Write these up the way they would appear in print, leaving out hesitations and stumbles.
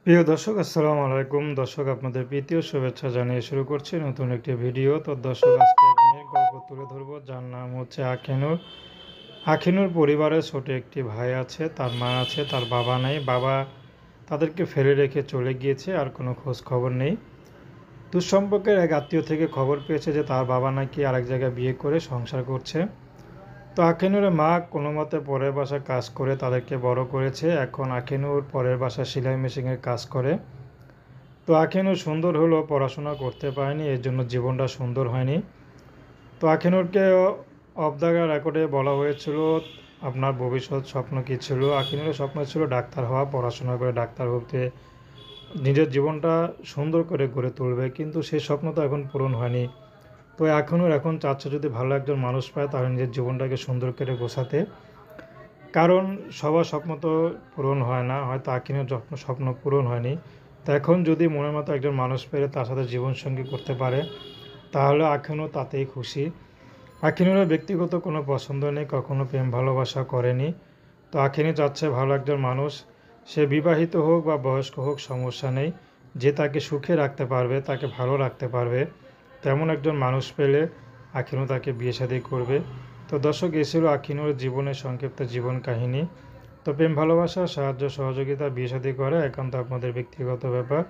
প্রিয় দর্শক, আসসালামু আলাইকুম। দর্শক, আপনাদের প্রীতি ও শুভেচ্ছা জানিয়ে শুরু করছি নতুন একটি ভিডিও। তো দর্শক, আজকে এক মেয়ের গল্প তুলে ধরবো, যার নাম হচ্ছে আখিনুর। আখিনুর পরিবারে ছোট একটি ভাই আছে, তার মা আছে, তার বাবা নেই। বাবা তাদেরকে ফেলে রেখে চলে গিয়েছে, আর কোনো খোঁজ খবর নেই। দুঃসম্পর্কের এক আত্মীয় থেকে খবর পেয়েছে যে তার বাবা নাকি আরেক জায়গায় বিয়ে করে সংসার করছে। তো আখিনুরের মা কোনো মতে পরের বাসায় কাজ করে তাদেরকে বড় করেছে। এখন আখিনুর পরের বাসায় সেলাই মেশিনের কাজ করে। তো আখিনুর সুন্দর হলেও পড়াশোনা করতে পারেনি, এর জন্য জীবনটা সুন্দর হয়নি। তো আখিনুরকে অফ দ্য রেকর্ডে বলা হয়েছিল আপনার ভবিষ্যৎ স্বপ্ন কী ছিল। আখিনুরের স্বপ্ন ছিল ডাক্তার হওয়া, পড়াশোনা করে ডাক্তার হতে নিজের জীবনটা সুন্দর করে গড়ে তুলবে, কিন্তু সেই স্বপ্ন তো এখন পূরণ হয়নি। তো আখিনুর এখন চাচ্ছে যদি ভালো একজন মানুষ পায় তাহলে নিজের জীবনটাকে সুন্দর করে গোছাতে। কারণ সবার স্বপ্ন তো পূরণ হয় না, হয়তো আখিনের স্বপ্ন পূরণ হয়নি। তো এখন যদি মনের মতো একজন মানুষ পেলে তার সাথে জীবনসঙ্গী করতে পারে তাহলে আখিনও তাতেই খুশি। আখিনুরের ব্যক্তিগত কোনো পছন্দ নেই, কখনো প্রেম ভালোবাসা করেনি। তো আখিনি চাচ্ছে ভালো একজন মানুষ, সে বিবাহিত হোক বা বয়স্ক হোক সমস্যা নেই, যে তাকে সুখে রাখতে পারবে, তাকে ভালো রাখতে পারবে, তেমন একজন মানুষ পেলে আখিনু তাকে বিয়ে শাদী করবে। তো দর্শক, এ ছিল আখিনুর জীবনের সংক্ষিপ্ত জীবন কাহিনী। তো প্রেম ভালোবাসা, সাহায্য সহযোগিতা, বিয়ে শাদী করা একান্ত আপনাদের ব্যক্তিগত ব্যাপার।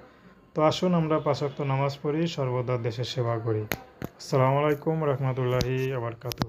তো আসুন আমরা ৫ ওয়াক্ত নামাজ পড়ি, সর্বদা দেশের সেবা করি। আসসালামু আলাইকুম রহমতুল্লাহি আবরকাতুহু।